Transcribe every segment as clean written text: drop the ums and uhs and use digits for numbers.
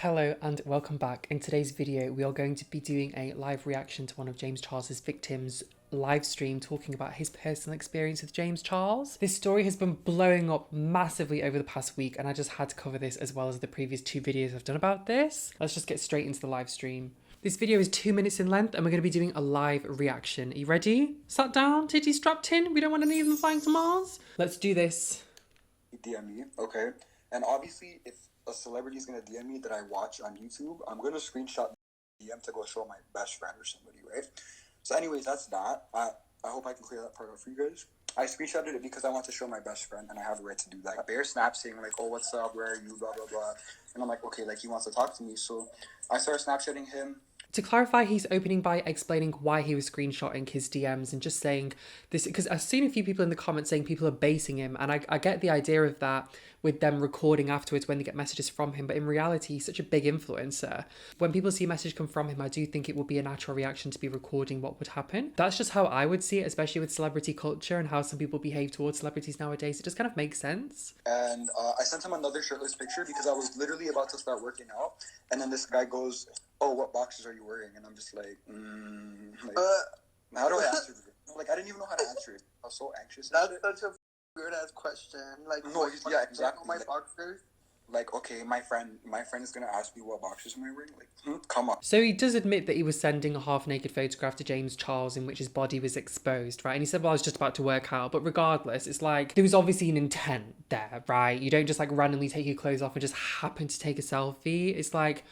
Hello and welcome back. In today's video, we are going to be doing a live reaction to one of James Charles's victims' live stream talking about his personal experience with James Charles. This story has been blowing up massively over the past week and I just had to cover this as well as the previous two videos I've done about this. Let's just get straight into the live stream. This video is 2 minutes in length and we're going to be doing a live reaction. Are you ready? Sat down, titties strapped in? We don't want any of them flying to Mars? Let's do this. DM me, okay? And obviously, if a celebrity is gonna DM me that I watch on YouTube, I'm gonna screenshot the DM to go show my best friend or somebody, right? So anyways, that's that. I hope I can clear that part out for you guys. I screenshotted it because I want to show my best friend and I have the right to do that. Bear snap saying like, oh, what's up, where are you, blah, blah, blah. And I'm like, okay, like he wants to talk to me. So I started snapchatting him. To clarify, he's opening by explaining why he was screenshotting his DMs and just saying this, because I've seen a few people in the comments saying people are basing him, and I get the idea of that with them recording afterwards when they get messages from him, but in reality, he's such a big influencer. When people see a message come from him, I do think it would be a natural reaction to be recording what would happen. That's just how I would see it, especially with celebrity culture and how some people behave towards celebrities nowadays. It just kind of makes sense. And I sent him another shirtless picture because I was literally about to start working out, and then this guy goes, oh, what boxes are you wearing? And I'm just like, how do I answer this? Like, I didn't even know how to answer it. I was so anxious. That's such a weird ass question. Like, no, yeah, exactly. My boxers. Like, okay, my friend is gonna ask me what boxers am I wearing? Like, come on. So he does admit that he was sending a half-naked photograph to James Charles in which his body was exposed, right? And he said, well, I was just about to work out. But regardless, it's like, there was obviously an intent there, right? You don't just like randomly take your clothes off and just happen to take a selfie. It's like,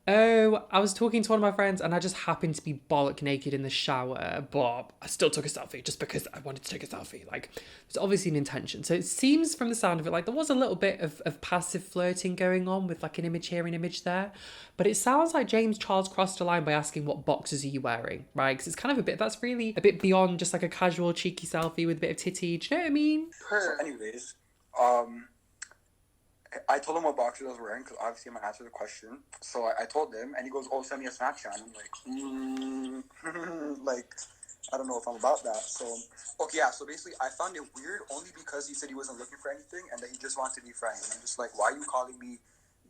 oh, I was talking to one of my friends and I just happened to be bollock naked in the shower, but I still took a selfie just because I wanted to take a selfie. Like, there's obviously an intention. So it seems from the sound of it like there was a little bit of passive flirting going on with like an image here, an image there. But it sounds like James Charles crossed a line by asking what boxes are you wearing, right? Because it's kind of a bit, that's really a bit beyond just like a casual cheeky selfie with a bit of titty. Do you know what I mean? So anyways, I told him what boxers I was wearing because obviously I'm gonna answer the question. So I told him, and he goes, "Oh, send me a Snapchat." And I'm like, like, I don't know if I'm about that. So, okay, yeah. So basically, I found it weird only because he said he wasn't looking for anything and that he just wanted to be friends. And I'm just like, why are you calling me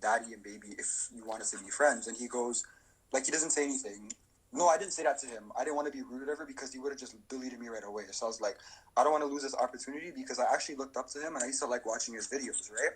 daddy and baby if you want us to be friends? And he goes, like, he doesn't say anything. No, I didn't say that to him. I didn't want to be rude or whatever because he would have just deleted me right away. So I was like, I don't want to lose this opportunity because I actually looked up to him and I used to like watching his videos, right?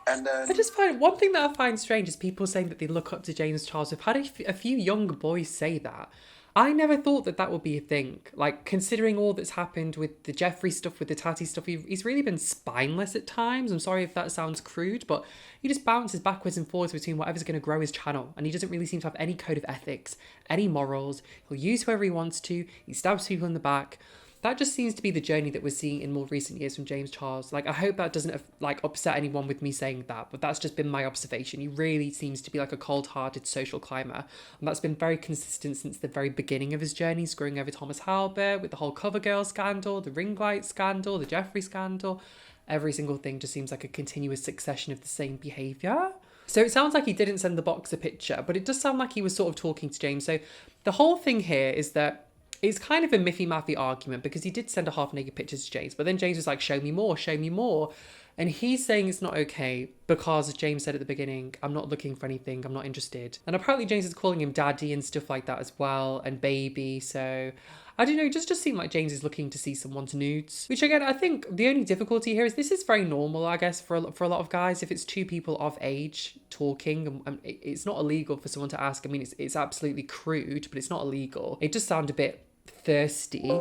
And then I just find one thing that I find strange is people saying that they look up to James Charles. We've had a few younger boys say that. I never thought that that would be a thing. Like, considering all that's happened with the Jeffree stuff, with the Tati stuff, he's really been spineless at times. I'm sorry if that sounds crude, but he just bounces backwards and forwards between whatever's going to grow his channel. And he doesn't really seem to have any code of ethics, any morals. He'll use whoever he wants to. He stabs people in the back. That just seems to be the journey that we're seeing in more recent years from James Charles. Like, I hope that doesn't like upset anyone with me saying that, but that's just been my observation. He really seems to be like a cold-hearted social climber, and that's been very consistent since the very beginning of his journey, screwing over Thomas Halbert with the whole CoverGirl scandal, the ring light scandal, the Jeffree scandal. Every single thing just seems like a continuous succession of the same behaviour. So it sounds like he didn't send the boxer picture, but it does sound like he was sort of talking to James. So the whole thing here is that it's kind of a miffy-maffy argument because he did send a half-naked picture to James, but then James was like, show me more, show me more. And he's saying it's not okay because, as James said at the beginning, I'm not looking for anything, I'm not interested. And apparently James is calling him daddy and stuff like that as well, and baby, so I don't know, it just seemed like James is looking to see someone's nudes. Which again, I think the only difficulty here is this is very normal, I guess, for a lot of guys. If it's two people of age talking, it's not illegal for someone to ask. I mean, it's absolutely crude, but it's not illegal. It does sound a bit thirsty.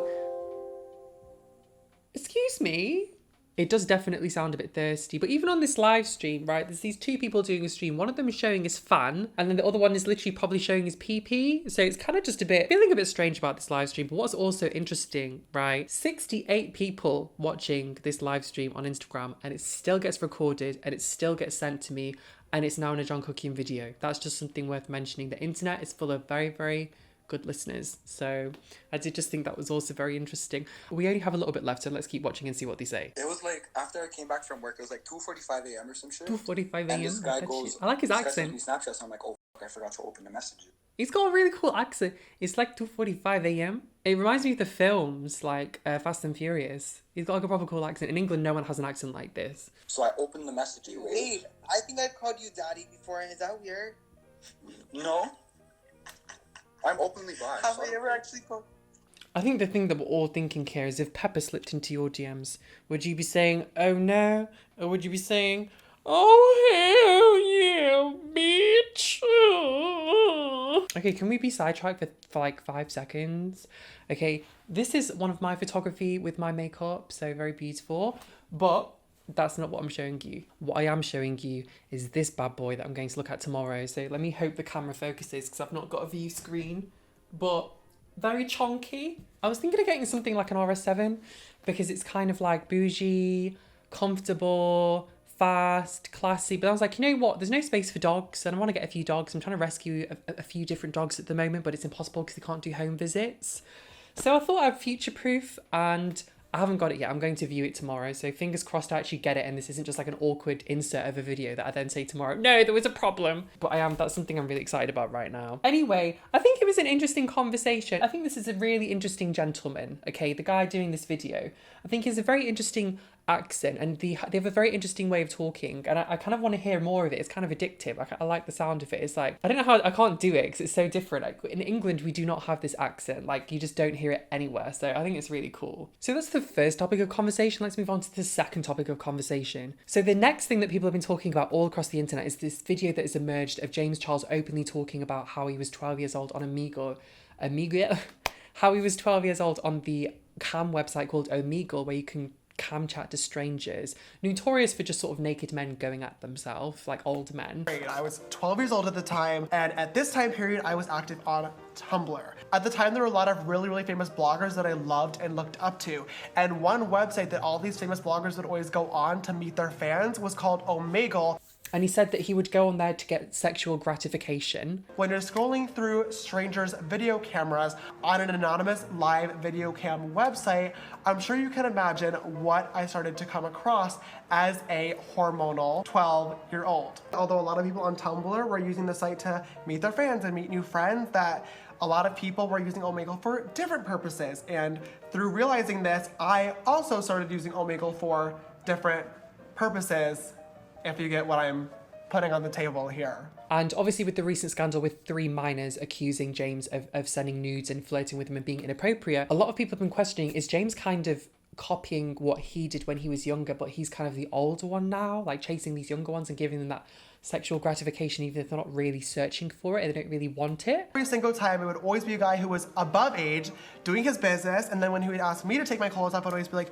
Excuse me? It does definitely sound a bit thirsty, but even on this live stream, right, there's these two people doing a stream. One of them is showing his fan, and then the other one is literally probably showing his pee-pee. So it's kind of just feeling a bit strange about this live stream. But what's also interesting, right, 68 people watching this live stream on Instagram, and it still gets recorded, and it still gets sent to me, and it's now in a John Cookian video. That's just something worth mentioning. The internet is full of very, very good listeners. So I did just think that was also very interesting. We only have a little bit left, so let's keep watching and see what they say. it was like after I came back from work, it was like 2:45 a.m. or some shit. 2:45 And a.m. this guy goes, I like his this guy accent. sends me Snapchats, and I'm like, oh, fuck, I forgot to open the messages. He's got a really cool accent. It's like 2:45 a.m. It reminds me of the films like Fast and Furious. He's got like a proper cool accent. In England, no one has an accent like this. So I opened the messages. Wait, I think I called you daddy before. Is that weird? No. I'm openly bi. Have So we ever actually go? I think the thing that we're all thinking here is if Pepper slipped into your DMs, would you be saying, oh no? Or would you be saying, oh hell yeah, bitch? Okay, can we be sidetracked for like 5 seconds? Okay, this is one of my photography with my makeup, so very beautiful. But that's not what I'm showing you. What I am showing you is this bad boy that I'm going to look at tomorrow. So let me hope the camera focuses because I've not got a view screen. But very chonky. I was thinking of getting something like an RS7 because it's kind of like bougie, comfortable, fast, classy. But I was like, you know what? There's no space for dogs and I want to get a few dogs. I'm trying to rescue a few different dogs at the moment, but it's impossible because they can't do home visits. So I thought I'd future-proof and I haven't got it yet. I'm going to view it tomorrow. So fingers crossed I actually get it and this isn't just like an awkward insert of a video that I then say tomorrow, no, there was a problem. But that's something I'm really excited about right now. Anyway, I think it was an interesting conversation. I think this is a really interesting gentleman, okay? The guy doing this video. I think he's a very interesting accent and they have a very interesting way of talking and I kind of want to hear more of it. It's kind of addictive. I like the sound of it. It's like, I don't know how, I can't do it because it's so different. Like in England, we do not have this accent. Like you just don't hear it anywhere. So I think it's really cool. So that's the first topic of conversation. Let's move on to the second topic of conversation. So the next thing that people have been talking about all across the internet is this video that has emerged of James Charles openly talking about how he was 12 years old on how he was 12 years old on the cam website called Omegle, where you can cam chat to strangers, notorious for just sort of naked men going at themselves, like old men. I was 12 years old at the time, and at this time period, I was active on Tumblr. At the time, there were a lot of really famous bloggers that I loved and looked up to, and one website that all these famous bloggers would always go on to meet their fans was called Omegle. And he said that he would go on there to get sexual gratification. When you're scrolling through strangers' video cameras on an anonymous live video cam website, I'm sure you can imagine what I started to come across as a hormonal 12-year-old. Although a lot of people on Tumblr were using the site to meet their fans and meet new friends, that a lot of people were using Omegle for different purposes. And through realizing this, I also started using Omegle for different purposes, if you get what I'm putting on the table here. And obviously with the recent scandal with 3 minors accusing James of sending nudes and flirting with them and being inappropriate, a lot of people have been questioning, is James kind of copying what he did when he was younger, but he's kind of the older one now, like chasing these younger ones and giving them that sexual gratification even if they're not really searching for it and they don't really want it? Every single time, it would always be a guy who was above age, doing his business, and then when he would ask me to take my clothes off, I'd always be like,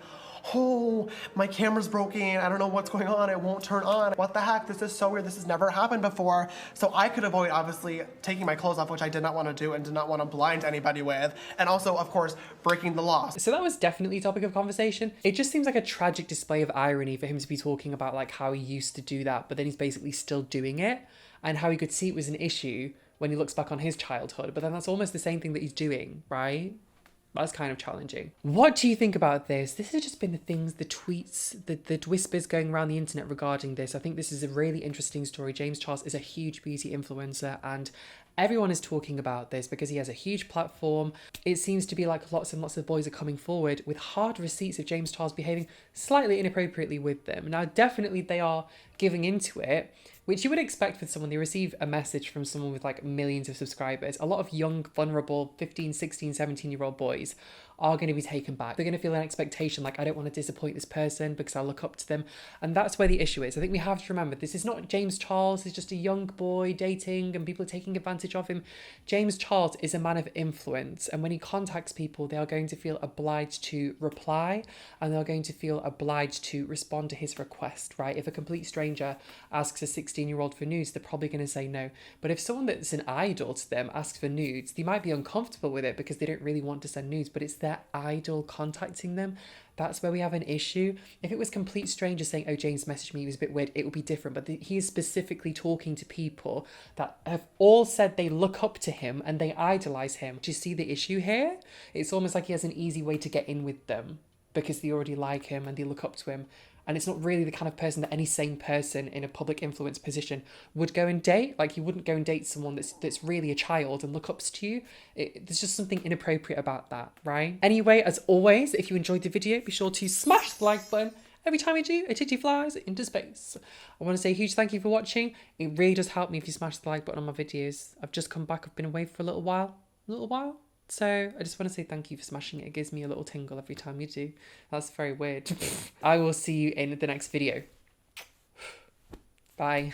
oh, my camera's broken, I don't know what's going on, it won't turn on. What the heck, this is so weird, this has never happened before. So I could avoid, obviously, taking my clothes off, which I did not want to do and did not want to blind anybody with, and also, of course, breaking the law. So that was definitely a topic of conversation. It just seems like a tragic display of irony for him to be talking about like how he used to do that, but then he's basically still doing it, and how he could see it was an issue when he looks back on his childhood, but then that's almost the same thing that he's doing, right? That's kind of challenging. What do you think about this? This has just been the things, the tweets, the whispers going around the internet regarding this. I think this is a really interesting story. James Charles is a huge beauty influencer and everyone is talking about this because he has a huge platform. It seems to be like lots and lots of boys are coming forward with hard receipts of James Charles behaving slightly inappropriately with them. Now, definitely they are giving into it, which you would expect with someone. They receive a message from someone with like millions of subscribers. A lot of young, vulnerable 15, 16, 17-year-old boys are going to be taken back. They're going to feel an expectation like, I don't want to disappoint this person because I look up to them. And that's where the issue is. I think we have to remember this is not James Charles. He's just a young boy dating and people are taking advantage of him. James Charles is a man of influence. And when he contacts people, they are going to feel obliged to reply and they're going to feel obliged to respond to his request, right? If a complete stranger asks a 16-year-old for nudes, they're probably going to say no. But if someone that's an idol to them asks for nudes, they might be uncomfortable with it because they don't really want to send nudes, but it's their idol contacting them. That's where we have an issue. If it was complete strangers saying, oh, James messaged me, it was a bit weird, it would be different. But he is specifically talking to people that have all said they look up to him and they idolize him. Do you see the issue here? It's almost like he has an easy way to get in with them because they already like him and they look up to him. And it's not really the kind of person that any sane person in a public influence position would go and date. Like you wouldn't go and date someone that's really a child and look up to you. There's just something inappropriate about that, right? Anyway, as always, if you enjoyed the video, be sure to smash the like button every time I do, a titty flies into space. I want to say a huge thank you for watching. It really does help me if you smash the like button on my videos. I've just come back. I've been away for a little while. So I just want to say thank you for smashing it. It gives me a little tingle every time you do. That's very weird. I will see you in the next video. Bye.